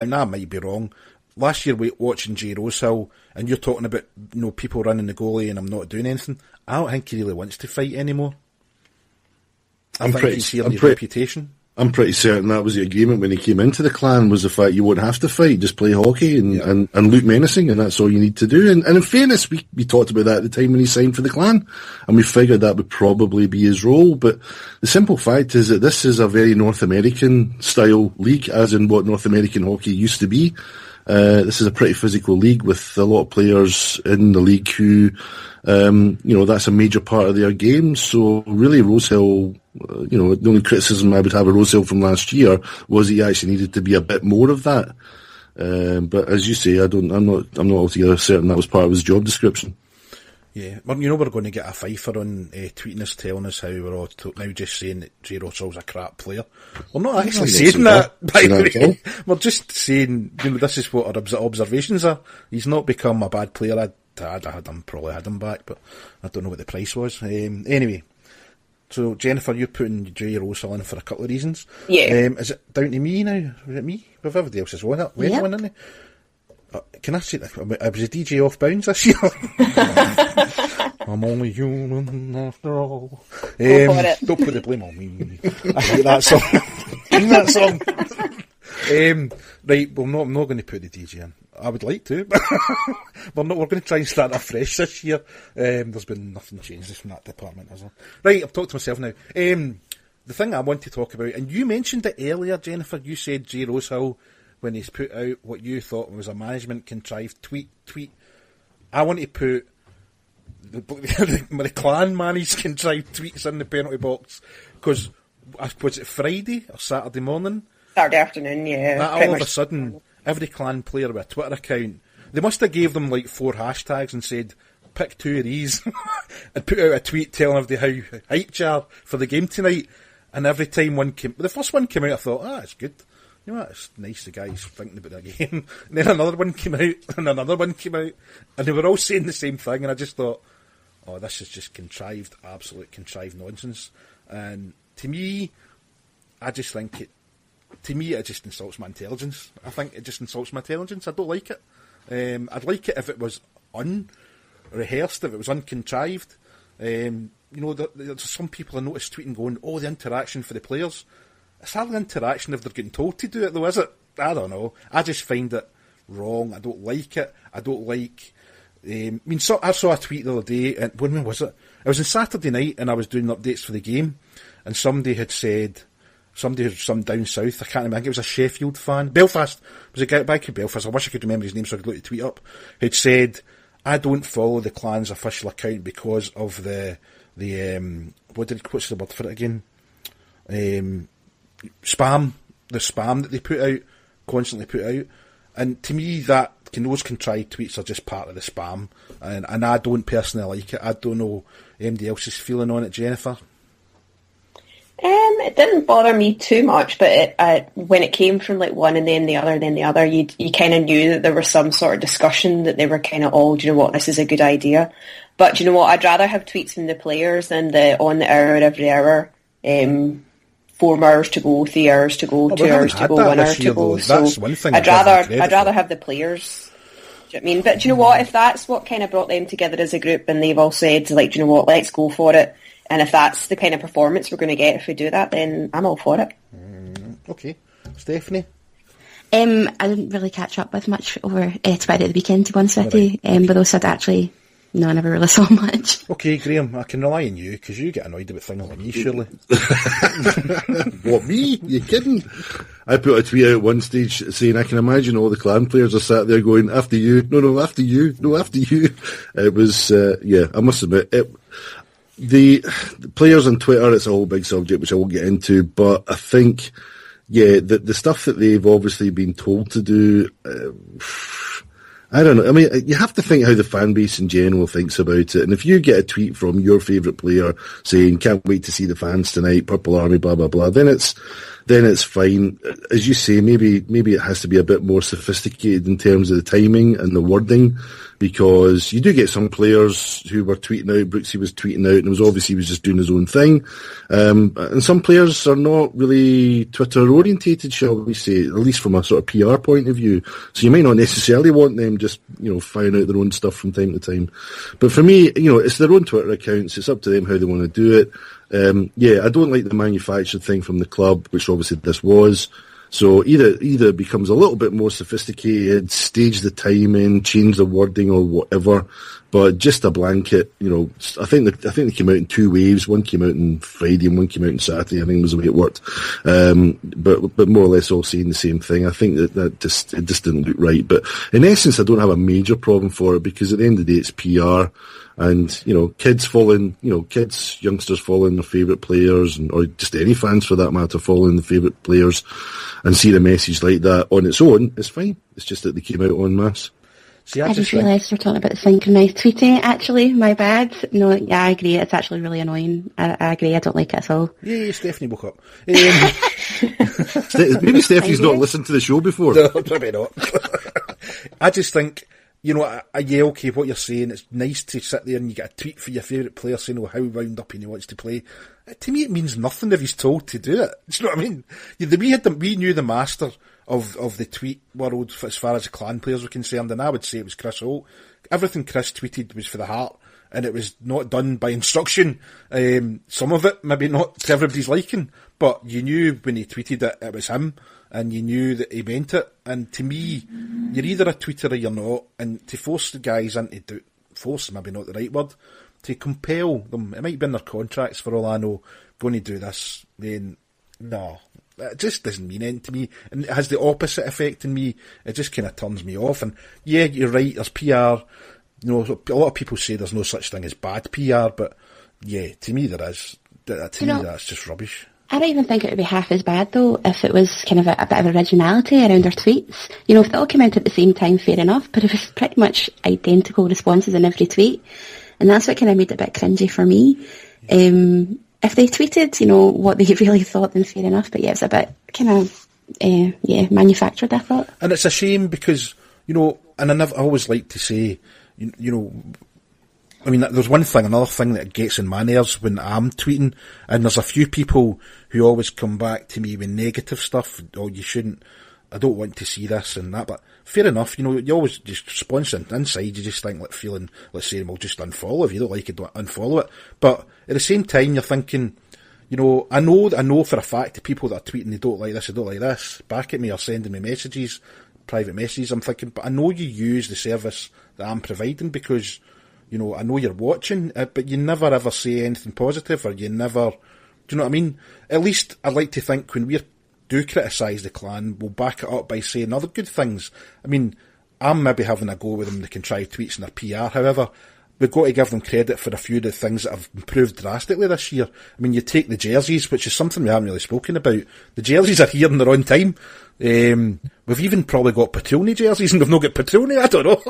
and I might be wrong. Last year, watching Jay Rosehill, and you're talking about people running the goalie, and I'm not doing anything. I don't think he really wants to fight anymore. I think he's hearing his reputation. I'm pretty certain that was the agreement when he came into the clan, was the fact you won't have to fight, just play hockey and look menacing, and that's all you need to do. And in fairness, we talked about that at the time when he signed for the clan, and we figured that would probably be his role. But the simple fact is that this is a very North American style league, as in what North American hockey used to be. This is a pretty physical league with a lot of players in the league who, that's a major part of their game. So really, Rosehill, the only criticism I would have of Rosehill from last year was he actually needed to be a bit more of that. But as you say, I'm not altogether certain that was part of his job description. Yeah, we're going to get a Pfeiffer on tweeting us, telling us how we're all now just saying that Jay Rossell's a crap player. We're not actually saying that, by the way. We're just saying, this is what our observations are. He's not become a bad player. I'd probably had him back, but I don't know what the price was. Anyway, so Jennifer, you're putting Jay Rossell in for a couple of reasons. Yeah. Is it down to me now? Is it me? With everybody else is won it? Yep. Isn't it? Can I say that? I was a DJ off bounds this year. I'm only human after all. Don't put the blame on me. I hate that song. Right, I'm not going to put the DJ in. I would like to, but we're going to try and start afresh this year. There's been nothing changes from that department, has there? Right, I've talked to myself now. The thing I want to talk about, and you mentioned it earlier, Jennifer, you said Jay Rosehill, when he's put out what you thought was a management contrived tweet. I want to put the clan man he's contrived tweets in the penalty box, because was it Friday or Saturday morning? Saturday afternoon, yeah. That all of a sudden, every clan player with a Twitter account, they must have gave them like 4 hashtags and said, pick 2 of these, and put out a tweet telling everybody how hyped you are for the game tonight. And every time the first one came out, I thought, it's good. You know what, it's nice the guy's thinking about the game. And then another one came out, and another one came out, and they were all saying the same thing, and I just thought, this is just absolute contrived nonsense. And to me, I just think it just insults my intelligence. I think it just insults my intelligence. I don't like it. I'd like it if it was unrehearsed, if it was uncontrived. There's some people I noticed tweeting going, the interaction for the players. It's hardly interaction if they're getting told to do it, though, is it? I don't know. I just find it wrong. I don't like it. I don't like... I saw a tweet the other day, and when was it? It was on Saturday night, and I was doing updates for the game, and somebody had some down south, I can't remember, I think it was a Sheffield fan, Belfast, it was a guy back in Belfast, I wish I could remember his name so I could look the tweet up, who'd said, I don't follow the clan's official account because of the what's the word for it again? Spam, the spam that they constantly put out, and to me those contrived tweets are just part of the spam, and I don't personally like it. I don't know anybody else's feeling on it, Jennifer. It didn't bother me too much, but when it came from like one and then the other, you kind of knew that there was some sort of discussion, that they were kind of all, do you know what, this is a good idea. But do you know what, I'd rather have tweets from the players than the on the hour every hour, 4 hours to go, 3 hours to go, 2 hours to go, 1 hour to go. So I'd rather have the players. Do you know what I mean? But do you know what, if that's what kind of brought them together as a group, and they've all said, like, do you know what, let's go for it. And if that's the kind of performance we're going to get if we do that, then I'm all for it. Okay. Stephanie? I didn't really catch up with much over Twitter at the weekend, to be honest with you. But also I never really saw much. Okay, Graham, I can rely on you, because you get annoyed about things like me, surely. What, me? You kidding? I put a tweet out at one stage saying, I can imagine all the clan players are sat there going, after you, no, after you, no, after you. It was, I must admit, the players on Twitter, it's a whole big subject which I won't get into, but I think, the stuff that they've obviously been told to do, I don't know. I mean, you have to think how the fan base in general thinks about it. And if you get a tweet from your favourite player saying, can't wait to see the fans tonight, Purple Army, blah, blah, blah, then it's then it's fine. As you say, maybe it has to be a bit more sophisticated in terms of the timing and the wording, because you do get some players who were tweeting out. Brooksy was tweeting out, and it was obviously he was just doing his own thing. And some players are not really Twitter orientated, shall we say, at least from a sort of PR point of view. So you might not necessarily want them just, firing out their own stuff from time to time. But for me, it's their own Twitter accounts. It's up to them how they want to do it. I don't like the manufactured thing from the club, which obviously this was. So either it becomes a little bit more sophisticated, stage the timing, change the wording or whatever, but just a blanket, I think they came out in two waves. One came out on Friday and one came out on Saturday, I think was the way it worked. But more or less all saying the same thing. I think that it just didn't look right. But in essence, I don't have a major problem for it, because at the end of the day, it's PR. And, youngsters following their favourite players, or just any fans for that matter following the favourite players, and seeing a message like that on its own, it's fine. It's just that they came out en masse. See, I just realised we're talking about synchronised tweeting, actually. My bad. No, yeah, I agree. It's actually really annoying. I agree. I don't like it at all. Yeah, Stephanie woke up. Maybe Stephanie's not listened to the show before. No, probably not. I just think, okay, what you're saying, it's nice to sit there and you get a tweet for your favourite player saying, how wound up and he wants to play. To me, it means nothing if he's told to do it. Do you know what I mean? We knew the master of the tweet world as far as the clan players were concerned, and I would say it was Chris Holt. Everything Chris tweeted was for the heart, and it was not done by instruction. Some of it, maybe not to everybody's liking, but you knew when he tweeted it, it was him, and you knew that he meant it. And to me, you're either a tweeter or you're not, and to force the guys into force, maybe not the right word, to compel them, it might be in their contracts for all I know, going to do this, then no. It just doesn't mean anything to me, and it has the opposite effect in me. It just kind of turns me off. And yeah, you're right, there's PR. A lot of people say there's no such thing as bad PR, but yeah, to me there is. To me, that's just rubbish. I don't even think it would be half as bad, though, if it was kind of a bit of originality around their tweets. If they all came out at the same time, fair enough, but it was pretty much identical responses in every tweet, and that's what kind of made it a bit cringy for me. If they tweeted, what they really thought, then fair enough. But yeah, it's a bit kind of, manufactured, I thought. And it's a shame because, and I always like to say, there's another thing that gets in my nerves when I'm tweeting, and there's a few people who always come back to me with negative stuff. Oh, you shouldn't, I don't want to see this and that, but fair enough, you always just respond inside, you just think, let's say, we'll just unfollow. If you don't like it, don't unfollow it. But at the same time, you're thinking, I know for a fact the people that are tweeting they don't like this, back at me or sending me messages, private messages, I'm thinking, but I know you use the service that I'm providing because, I know you're watching, but you never ever say anything positive, or you never, do you know what I mean? At least I'd like to think when we do criticise the clan, we'll back it up by saying other good things. I'm maybe having a go with them, the contrived tweets and their PR. However, we've got to give them credit for a few of the things that have improved drastically this year. You take the jerseys, which is something we haven't really spoken about. The jerseys are here and they're on time. We've even probably got Petroni jerseys, and we've not got Petroni, I don't know.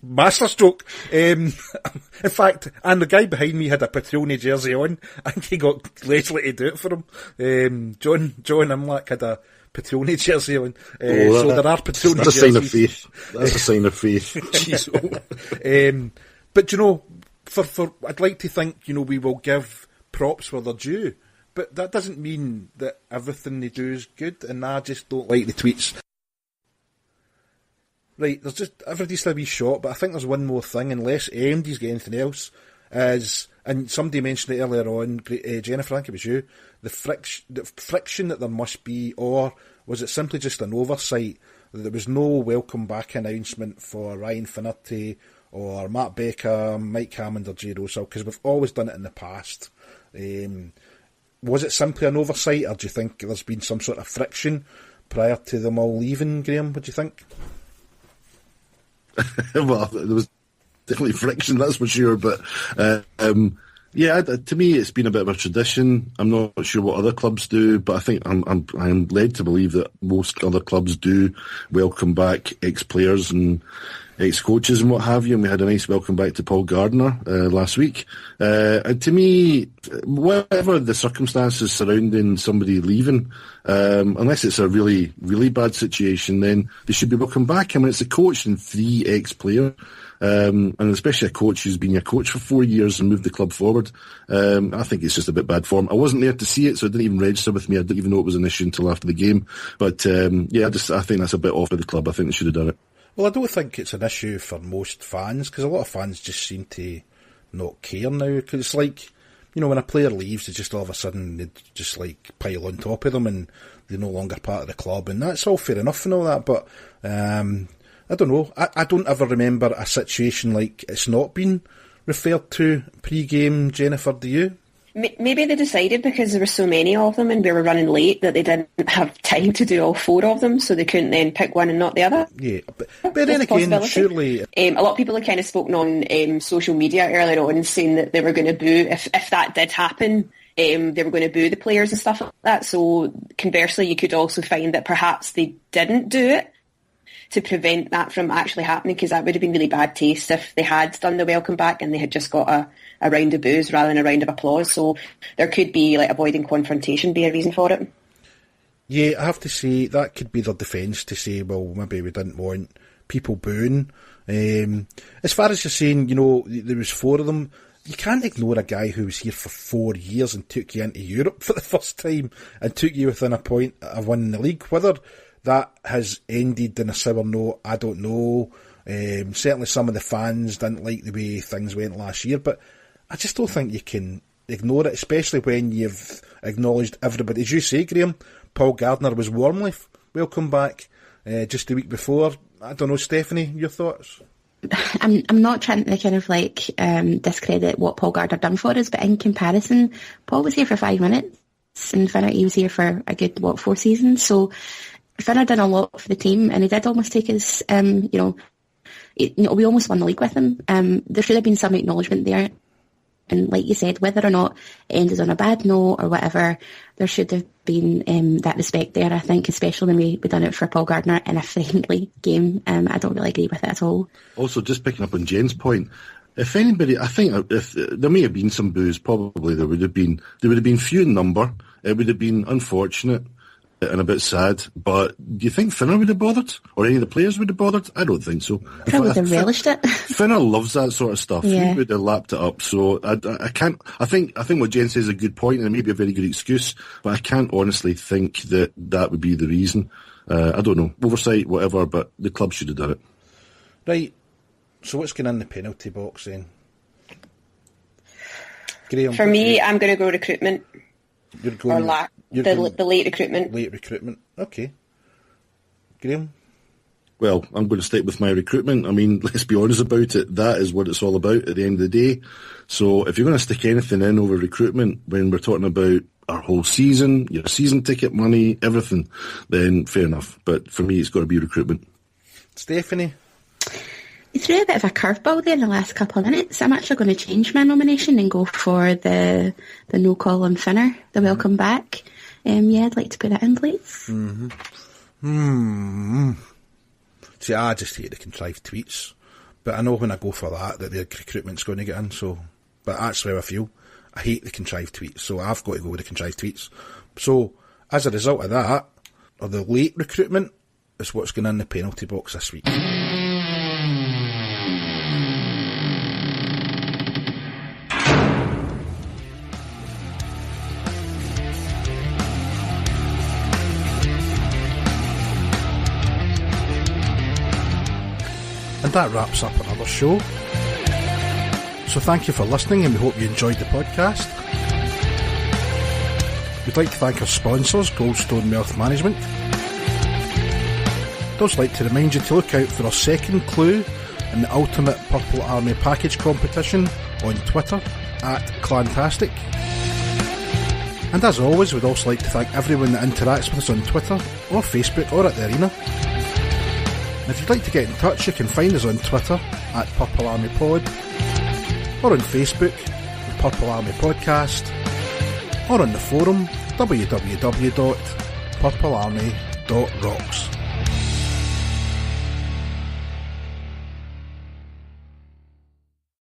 Masterstroke. In fact, and the guy behind me had a Petroni jersey on. I think he got Leslie to do it for him. John Imlach had a Petroni jersey on. So there are Petroni jerseys. That's a sign of faith. That's a sign of faith. Jeez. But for I'd like to think, we will give props where they're due. But that doesn't mean that everything they do is good, and I just don't like the tweets. Right, there's just, everybody's still a wee short, but I think there's one more thing, unless AMD's got anything else, and somebody mentioned it earlier on, Jennifer, I think it was you, the friction that there must be, or was it simply just an oversight, that there was no welcome back announcement for Ryan Finnerty, or Matt Baker, Mike Hammond, or Jay Russell, because we've always done it in the past. Was it simply an oversight, or do you think there's been some sort of friction prior to them all leaving, Graham? What do you think? Well, there was definitely friction, that's for sure. But to me, it's been a bit of a tradition. I'm not sure what other clubs do, but I think I'm led to believe that most other clubs do welcome back ex-players, and ex-coaches and what have you, and we had a nice welcome back to Paul Gardner last week. And to me, whatever the circumstances surrounding somebody leaving, unless it's a really, really bad situation, then they should be welcome back. I mean, it's a coach and 3 ex-players. And especially a coach who's been a coach for 4 years and moved the club forward. I think it's just a bit bad form. I wasn't there to see it, so it didn't even register with me. I didn't even know it was an issue until after the game. But I think that's a bit off by the club. I think they should have done it. Well, I don't think it's an issue for most fans, because a lot of fans just seem to not care now. Because it's like, when a player leaves, they just all of a sudden they just like pile on top of them and they're no longer part of the club, and that's all fair enough and all that. But I don't know. I don't ever remember a situation like it's not been referred to pre-game. Jennifer, do you? Maybe they decided because there were so many of them and we were running late that they didn't have time to do all 4 of them, so they couldn't then pick one and not the other. Yeah, but then again, surely... a lot of people had kind of spoken on social media earlier on saying that they were going to boo, if that did happen, they were going to boo the players and stuff like that. So conversely, you could also find that perhaps they didn't do it to prevent that from actually happening, because that would have been really bad taste if they had done the welcome back and they had just got a round of boos rather than a round of applause. So there could be, like, avoiding confrontation be a reason for it. Yeah, I have to say that could be their defence, to say, well, maybe we didn't want people booing. As far as you're saying, there was 4 of them, you can't ignore a guy who was here for 4 years and took you into Europe for the first time and took you within a point of winning the league. Whether that has ended in a sour note, I don't know. Certainly some of the fans didn't like the way things went last year, but I just don't think you can ignore it, especially when you've acknowledged everybody. As you say, Graham, Paul Gardner was warmly welcomed back just the week before. I don't know, Stephanie, your thoughts? I'm not trying to kind of like discredit what Paul Gardner done for us, but in comparison, Paul was here for 5 minutes and Finnerty was here for a good, 4 seasons. So Finner did a lot for the team, and he did almost take us, we almost won the league with him. There should have been some acknowledgement there. And like you said, whether or not it ended on a bad note or whatever, there should have been that respect there, I think, especially when we done it for Paul Gardner in a friendly game. I don't really agree with it at all. Also, just picking up on Jen's point, if anybody, I think if there may have been some boos, probably there would have been few in number. It would have been unfortunate and a bit sad, but do you think Finner would have bothered? Or any of the players would have bothered? I don't think so. Probably would have relished it. Finner loves that sort of stuff. Yeah. He would have lapped it up. So I can't, I think what Jen says is a good point, and it may be a very good excuse, but I can't honestly think that would be the reason. I don't know. Oversight, whatever, but the club should have done it. Right. So what's going in the penalty box then? Graham, for me, I'm going to go recruitment. You're going... The late recruitment. Late recruitment. Okay. Graham? Well, I'm going to stick with my recruitment. I mean, let's be honest about it. That is what it's all about at the end of the day. So if you're going to stick anything in over recruitment when we're talking about our whole season, your season ticket money, everything, then fair enough. But for me, it's got to be recruitment. Stephanie? You threw a bit of a curveball there in the last couple of minutes. I'm actually going to change my nomination and go for the no call on Finner, the welcome back. I'd like to put that in, please. See, I just hate the contrived tweets. But I know when I go for that the recruitment's going to get in. So, but that's how I feel. I hate the contrived tweets, so I've got to go with the contrived tweets. So, as a result of that, or the late recruitment, is what's going in the penalty box this week. And that wraps up another show. So thank you for listening, and we hope you enjoyed the podcast. We'd like to thank our sponsors, Goldstone Wealth Management. I'd also like to remind you to look out for our second clue in the Ultimate Purple Army Package competition on Twitter @Clantastic. And as always, we'd also like to thank everyone that interacts with us on Twitter or Facebook or at the Arena. And if you'd like to get in touch, you can find us on Twitter @PurpleArmyPod, or on Facebook, the Purple Army Podcast, or on the forum, www.purplearmy.rocks.